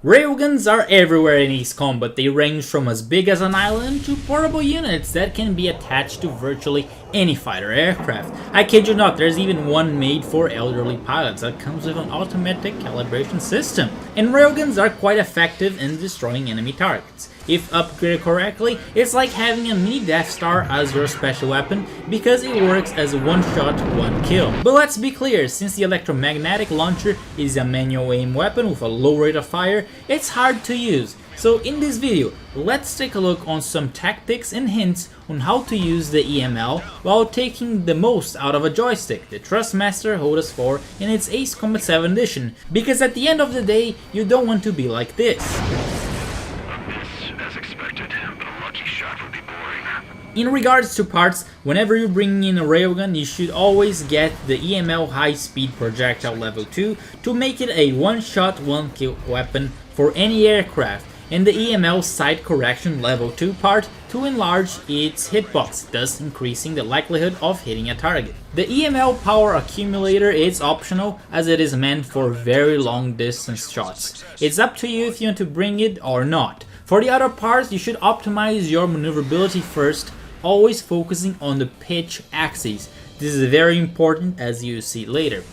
Railguns are everywhere in Ace Combat. They range from as big as an island to portable units that can be attached to virtually any fighter aircraft. I kid you not, there's even one made for elderly pilots that comes with an automatic calibration system. And railguns are quite effective in destroying enemy targets. If upgraded correctly, it's like having a mini Death Star as your special weapon because it works as a one shot, one kill. But let's be clear, since the electromagnetic launcher is a manual aim weapon with a low rate of fire, it's hard to use. So in this video, let's take a look on some tactics and hints on how to use the EML while taking the most out of a joystick, the Thrustmaster HOTAS 4 in its Ace Combat 7 edition, because at the end of the day, you don't want to be like this. In regards to parts, whenever you bring in a railgun, you should always get the EML High Speed Projectile Level 2 to make it a one-shot, one-kill weapon for any aircraft, and the EML Side Correction Level 2 part to enlarge its hitbox, thus increasing the likelihood of hitting a target. The EML Power Accumulator is optional as it is meant for very long distance shots. It's up to you if you want to bring it or not. For the other parts, you should optimize your maneuverability first, always focusing on the pitch axis. This is very important as you see later.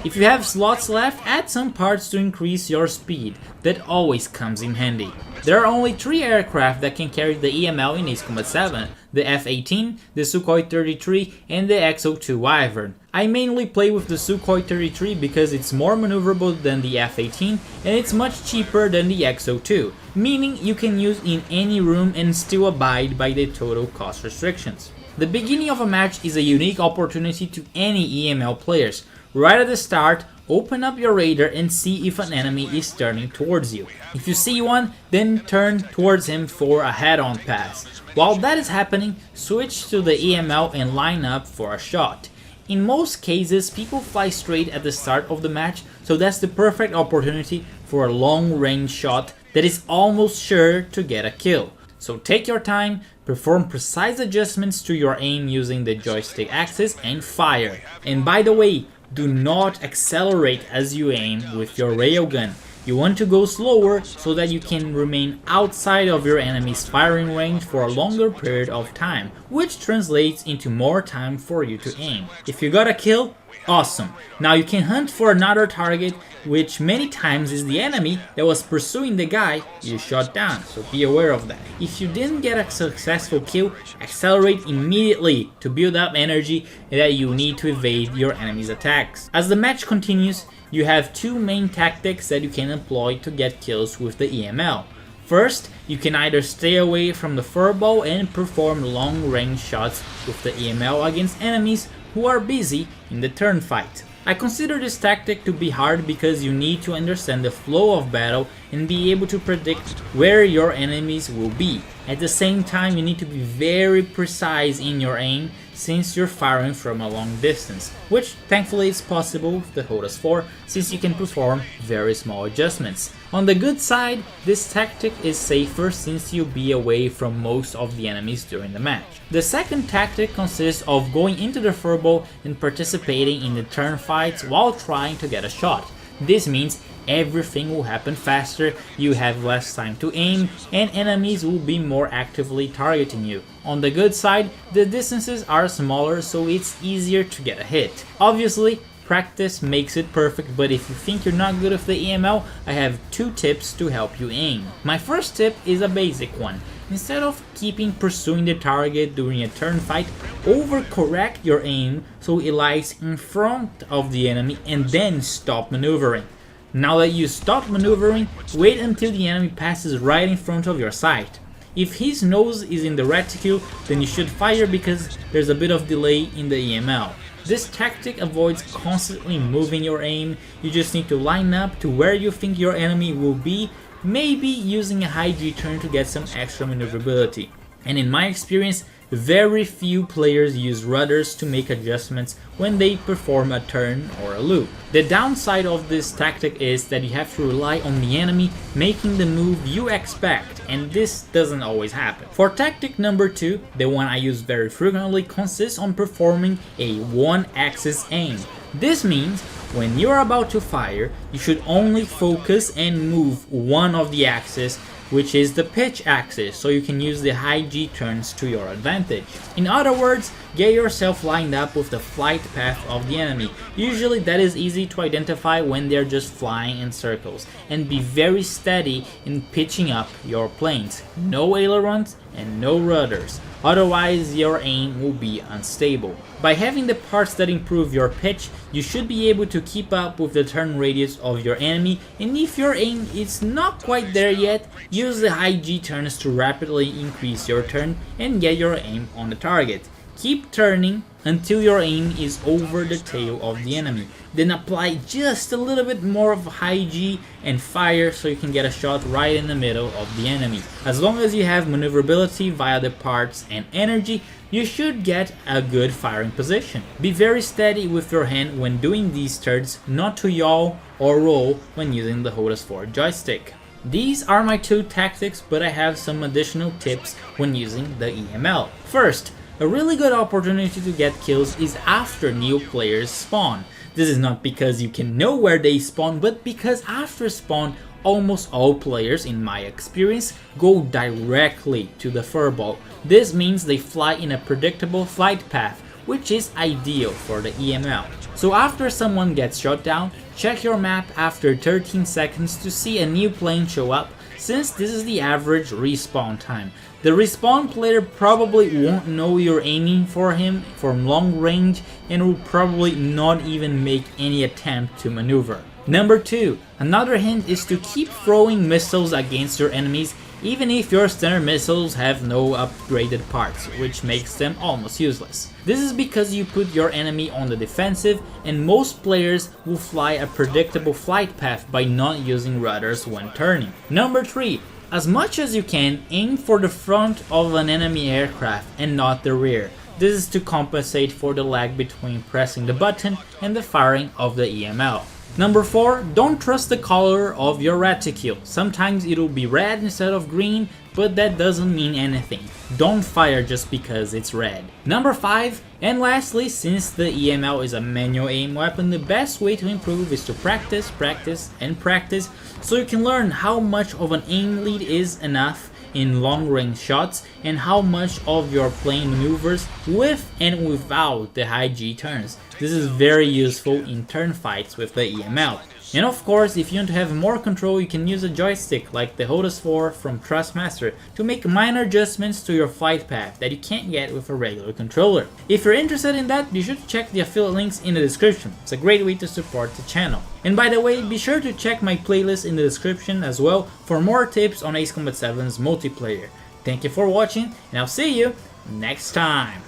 If you have slots left, add some parts to increase your speed. That always comes in handy. There are only 3 aircraft that can carry the EML in Ace Combat 7, the F-18, the Sukhoi 33 and the XO2 Wyvern. I mainly play with the Sukhoi 33 because it's more maneuverable than the F-18 and it's much cheaper than the XO2, meaning you can use in any room and still abide by the total cost restrictions. The beginning of a match is a unique opportunity to any EML players. Right at the start, open up your radar and see if an enemy is turning towards you. If you see one, then turn towards him for a head-on pass. While that is happening, switch to the EML and line up for a shot. In most cases, people fly straight at the start of the match, so that's the perfect opportunity for a long-range shot that is almost sure to get a kill. So take your time, perform precise adjustments to your aim using the joystick axis and fire. And by the way, do not accelerate as you aim with your railgun. You want to go slower so that you can remain outside of your enemy's firing range for a longer period of time, which translates into more time for you to aim. If you got a kill, awesome. Now you can hunt for another target, which many times is the enemy that was pursuing the guy you shot down, so be aware of that. If you didn't get a successful kill, accelerate immediately to build up energy that you need to evade your enemy's attacks. As the match continues, you have 2 main tactics that you can employ to get kills with the EML. First, you can either stay away from the Furball and perform long-range shots with the EML against enemies who are busy in the turn fight. I consider this tactic to be hard because you need to understand the flow of battle and be able to predict where your enemies will be. At the same time, you need to be very precise in your aim since you're firing from a long distance, which thankfully is possible with the HOTAS 4 since you can perform very small adjustments. On the good side, this tactic is safer since you'll be away from most of the enemies during the match. The second tactic consists of going into the Furball and participating in the turn fights while trying to get a shot. This means everything will happen faster, you have less time to aim, and enemies will be more actively targeting you. On the good side, the distances are smaller so it's easier to get a hit. Obviously, practice makes it perfect, but if you think you're not good with the EML, I have 2 tips to help you aim. My first tip is a basic one. Instead of keeping pursuing the target during a turn fight, overcorrect your aim so it lies in front of the enemy and then stop maneuvering. Now that you stop maneuvering, wait until the enemy passes right in front of your sight. If his nose is in the reticle, then you should fire because there's a bit of delay in the EML. This tactic avoids constantly moving your aim, you just need to line up to where you think your enemy will be, maybe using a high G-turn to get some extra maneuverability. And in my experience, very few players use rudders to make adjustments when they perform a turn or a loop. The downside of this tactic is that you have to rely on the enemy making the move you expect, and this doesn't always happen. For tactic number 2, the one I use very frequently, consists on performing a one-axis aim. This means when you're about to fire, you should only focus and move one of the axes, which is the pitch axis, so you can use the high G turns to your advantage. In other words, get yourself lined up with the flight path of the enemy. Usually that is easy to identify when they're just flying in circles, and be very steady in pitching up your planes. No ailerons and no rudders, otherwise your aim will be unstable. By having the parts that improve your pitch, you should be able to keep up with the turn radius of your enemy, and if your aim is not quite there yet, use the high G turns to rapidly increase your turn and get your aim on the target. Keep turning until your aim is over the tail of the enemy, then apply just a little bit more of high G and fire so you can get a shot right in the middle of the enemy. As long as you have maneuverability via the parts and energy, you should get a good firing position. Be very steady with your hand when doing these turns, not to yaw or roll when using the HOTAS 4 joystick. These are my 2 tactics, but I have some additional tips when using the EML. First, a really good opportunity to get kills is after new players spawn. This is not because you can know where they spawn, but because after spawn, almost all players, in my experience, go directly to the Furball. This means they fly in a predictable flight path, which is ideal for the EML. So after someone gets shot down, check your map after 13 seconds to see a new plane show up, since this is the average respawn time. The respawn player probably won't know you're aiming for him from long range and will probably not even make any attempt to maneuver. Number 2. Another hint is to keep throwing missiles against your enemies even if your standard missiles have no upgraded parts, which makes them almost useless. This is because you put your enemy on the defensive, and most players will fly a predictable flight path by not using rudders when turning. Number 3. As much as you can, aim for the front of an enemy aircraft and not the rear. This is to compensate for the lag between pressing the button and the firing of the EML. Number 4, don't trust the color of your reticule. Sometimes it'll be red instead of green, but that doesn't mean anything. Don't fire just because it's red. Number 5, and lastly, since the EML is a manual aim weapon, the best way to improve is to practice, practice, and practice, so you can learn how much of an aim lead is enough in long range shots and how much of your plane maneuvers with and without the high G turns. This is very useful in turn fights with the EML. And of course, if you want to have more control, you can use a joystick like the HOTAS 4 from Thrustmaster to make minor adjustments to your flight path that you can't get with a regular controller. If you're interested in that, be sure to check the affiliate links in the description. It's a great way to support the channel. And by the way, be sure to check my playlist in the description as well for more tips on Ace Combat 7's multiplayer. Thank you for watching, and I'll see you next time.